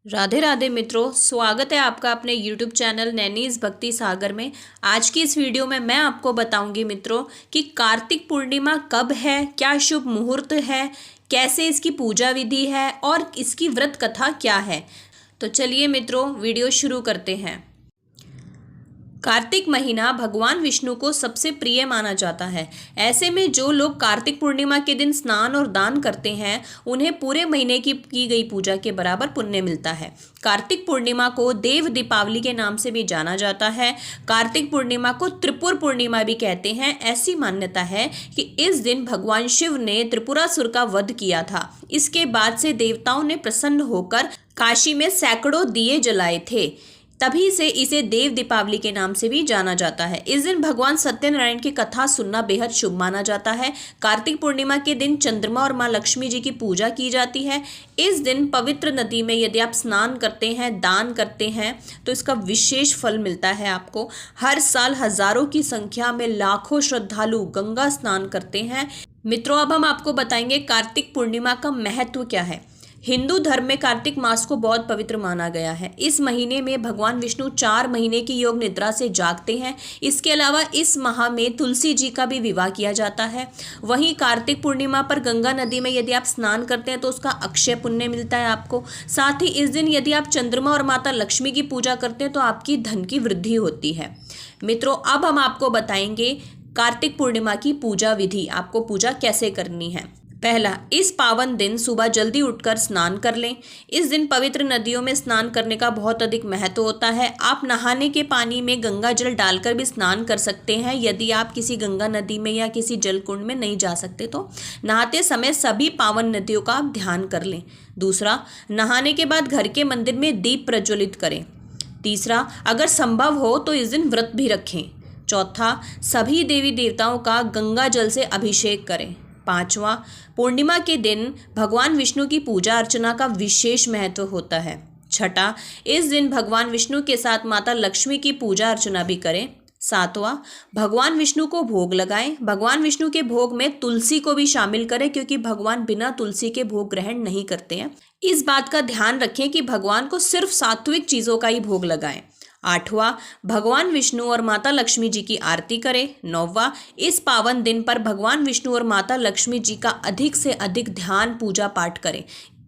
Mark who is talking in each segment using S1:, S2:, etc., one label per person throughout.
S1: राधे राधे मित्रों, स्वागत है आपका अपने YouTube चैनल नैनीज भक्ति सागर में। आज की इस वीडियो में मैं आपको बताऊंगी मित्रों कि कार्तिक पूर्णिमा कब है, क्या शुभ मुहूर्त है, कैसे इसकी पूजा विधि है और इसकी व्रत कथा क्या है। तो चलिए मित्रों, वीडियो शुरू करते हैं। कार्तिक महीना भगवान विष्णु को सबसे प्रिय माना जाता है। ऐसे में जो लोग कार्तिक पूर्णिमा के दिन स्नान और दान करते हैं उन्हें पूरे महीने की गई पूजा के बराबर पुण्य मिलता है। कार्तिक पूर्णिमा को देव दीपावली के नाम से भी जाना जाता है। कार्तिक पूर्णिमा को त्रिपुर पूर्णिमा भी कहते हैं। ऐसी मान्यता है कि इस दिन भगवान शिव ने त्रिपुरासुर का वध किया था। इसके बाद से देवताओं ने प्रसन्न होकर काशी में सैकड़ों दिए जलाए थे। तभी से इसे देव दीपावली के नाम से भी जाना जाता है। इस दिन भगवान सत्यनारायण की कथा सुनना बेहद शुभ माना जाता है। कार्तिक पूर्णिमा के दिन चंद्रमा और मां लक्ष्मी जी की पूजा की जाती है। इस दिन पवित्र नदी में यदि आप स्नान करते हैं, दान करते हैं तो इसका विशेष फल मिलता है आपको। हर साल हजारों की संख्या में लाखों श्रद्धालु गंगा स्नान करते हैं। मित्रों, अब हम आपको बताएंगे कार्तिक पूर्णिमा का महत्व क्या है। हिंदू धर्म में कार्तिक मास को बहुत पवित्र माना गया है। इस महीने में भगवान विष्णु 4 महीने की योग निद्रा से जागते हैं। इसके अलावा इस माह में तुलसी जी का भी विवाह किया जाता है। वहीं कार्तिक पूर्णिमा पर गंगा नदी में यदि आप स्नान करते हैं तो उसका अक्षय पुण्य मिलता है आपको। साथ ही इस दिन यदि आप चंद्रमा और माता लक्ष्मी की पूजा करते हैं तो आपकी धन की वृद्धि होती है। मित्रों, अब हम आपको बताएंगे कार्तिक पूर्णिमा की पूजा विधि, आपको पूजा कैसे करनी है। पहला, इस पावन दिन सुबह जल्दी उठकर स्नान कर लें। इस दिन पवित्र नदियों में स्नान करने का बहुत अधिक महत्व होता है। आप नहाने के पानी में गंगा जल डालकर भी स्नान कर सकते हैं। यदि आप किसी गंगा नदी में या किसी जल कुंड में नहीं जा सकते तो नहाते समय सभी पावन नदियों का आप ध्यान कर लें। दूसरा, नहाने के बाद घर के मंदिर में दीप प्रज्वलित करें। तीसरा, अगर संभव हो तो इस दिन व्रत भी रखें। चौथा, सभी देवी देवताओं का गंगा जल से अभिषेक करें। पांचवा, पूर्णिमा के दिन भगवान विष्णु की पूजा अर्चना का विशेष महत्व होता है। छठा, इस दिन भगवान विष्णु के साथ माता लक्ष्मी की पूजा अर्चना भी करें। सातवां, भगवान विष्णु को भोग लगाएं। भगवान विष्णु के भोग में तुलसी को भी शामिल करें क्योंकि भगवान बिना तुलसी के भोग ग्रहण नहीं करते हैं। इस बात का ध्यान रखें कि भगवान को सिर्फ सात्विक चीजों का ही भोग लगाएं। आठवां, भगवान विष्णु और माता लक्ष्मी जी की आरती करें। नौवां, इस पावन दिन पर भगवान विष्णु और माता लक्ष्मी जी का अधिक से अधिक ध्यान पूजा पाठ करें।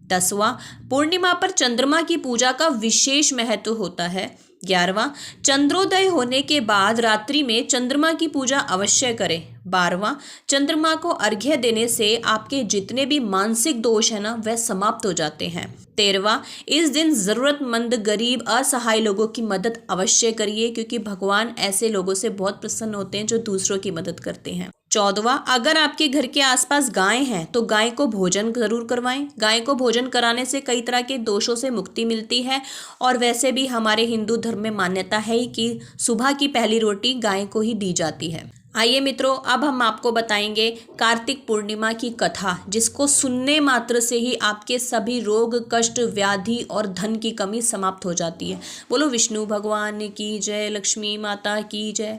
S1: 10वां, पूर्णिमा पर चंद्रमा की पूजा का विशेष महत्व होता है। 11वां, चंद्रोदय होने के बाद रात्रि में चंद्रमा की पूजा अवश्य करें। 12वां, चंद्रमा को अर्घ्य देने से आपके जितने भी मानसिक दोष है ना वह समाप्त हो जाते हैं। 13वां, इस दिन जरूरतमंद, गरीब, असहाय लोगों की मदद अवश्य करिए क्योंकि भगवान ऐसे लोगों से बहुत प्रसन्न होते हैं जो दूसरों की मदद करते हैं। 14वां, अगर आपके घर के आसपास गाय हैं तो गाय को भोजन जरूर करवाएं। गाय को भोजन कराने से कई तरह के दोषों से मुक्ति मिलती है और वैसे भी हमारे हिंदू धर्म में मान्यता है कि सुबह की पहली रोटी गाय को ही दी जाती है। आइए मित्रों, अब हम आपको बताएंगे कार्तिक पूर्णिमा की कथा, जिसको सुनने मात्र से ही आपके सभी रोग, कष्ट, व्याधि और धन की कमी समाप्त हो जाती है। बोलो विष्णु भगवान की जय, लक्ष्मी माता की जय।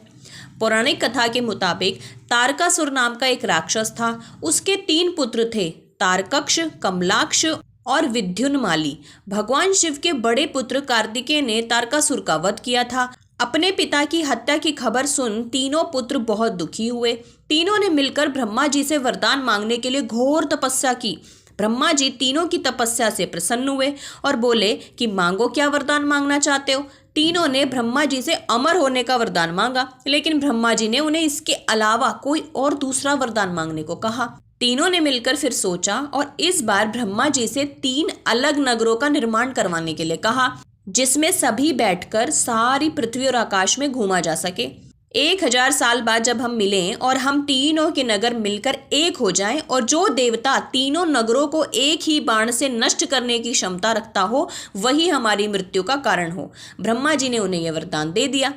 S1: पौराणिक कथा के मुताबिक तारकासुर नाम का एक राक्षस था। उसके 3 पुत्र थे, तारकक्ष, कमलाक्ष और विद्युन्माली। भगवान शिव के बड़े पुत्र कार्तिकेय ने तारकासुर का वध किया था। अपने पिता की हत्या की खबर सुन तीनों पुत्र बहुत दुखी हुए। तीनों ने मिलकर ब्रह्मा जी से वरदान मांगने के लिए घोर तपस्या की। ब्रह्मा जी तीनों की तपस्या से प्रसन्न हुए और बोले कि मांगो, क्या वरदान मांगना चाहते हो। तीनों ने ब्रह्मा जी से अमर होने का वरदान मांगा, लेकिन ब्रह्मा जी ने उन्हें इसके अलावा कोई और दूसरा वरदान मांगने को कहा। तीनों ने मिलकर फिर सोचा और इस बार ब्रह्मा जी से 3 अलग नगरों का निर्माण करवाने के लिए कहा, जिसमें सभी बैठकर सारी पृथ्वी और आकाश में घूमा जा सके। 1000 साल बाद जब हम मिलें और हम तीनों के नगर मिलकर एक हो जाएं और जो देवता तीनों नगरों को एक ही बाण से नष्ट करने की क्षमता रखता हो वही हमारी मृत्यु का कारण हो। ब्रह्मा जी ने उन्हें यह वरदान दे दिया।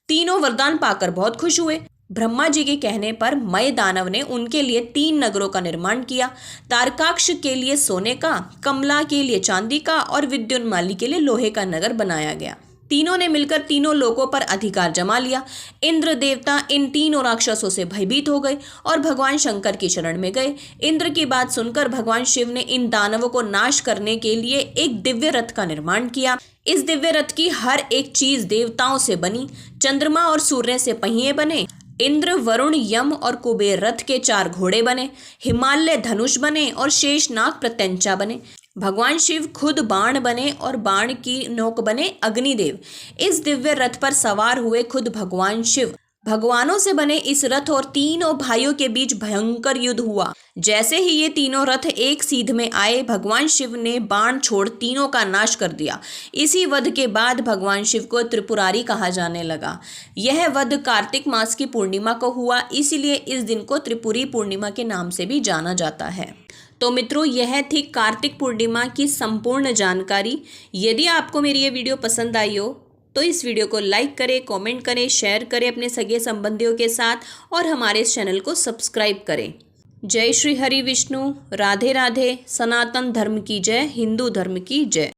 S1: तीनों वरदान पाकर बहुत खुश हुए। ब्रह्मा जी के कहने पर मय दानव ने उनके लिए 3 नगरों का निर्माण किया। तारकाक्ष के लिए सोने का, कमला के लिए चांदी का और विद्युन्माली के लिए लोहे का नगर बनाया गया। तीनों ने मिलकर तीनों लोकों पर अधिकार जमा लिया। इंद्र देवता इन तीनों राक्षसों से भयभीत हो गए और भगवान शंकर की शरण में गए। इंद्र की बात सुनकर भगवान शिव ने इन दानवों को नाश करने के लिए एक दिव्य रथ का निर्माण किया। इस दिव्य रथ की हर एक चीज देवताओं से बनी। चंद्रमा और सूर्य से पहिए बने, इंद्र, वरुण, यम और कुबेर रथ के 4 घोड़े बने, हिमालय धनुष बने और शेषनाग प्रत्यंचा बने। भगवान शिव खुद बाण बने और बाण की नोक बने अग्निदेव। इस दिव्य रथ पर सवार हुए खुद भगवान शिव। भगवानों से बने इस रथ और तीनों भाइयों के बीच भयंकर युद्ध हुआ। जैसे ही ये तीनों रथ एक सीध में आए, भगवान शिव ने बाण छोड़ तीनों का नाश कर दिया। इसी वध के बाद भगवान शिव को त्रिपुरारी कहा जाने लगा। यह वध कार्तिक मास की पूर्णिमा को हुआ, इसीलिए इस दिन को त्रिपुरी पूर्णिमा के नाम से भी जाना जाता है। तो मित्रों, यह थी कार्तिक पूर्णिमा की संपूर्ण जानकारी। यदि आपको मेरी ये वीडियो पसंद आई हो तो इस वीडियो को लाइक करें, कमेंट करें, शेयर करें अपने सगे संबंधियों के साथ और हमारे इस चैनल को सब्सक्राइब करें। जय श्री हरि विष्णु। राधे राधे। सनातन धर्म की जय, हिंदू धर्म की जय।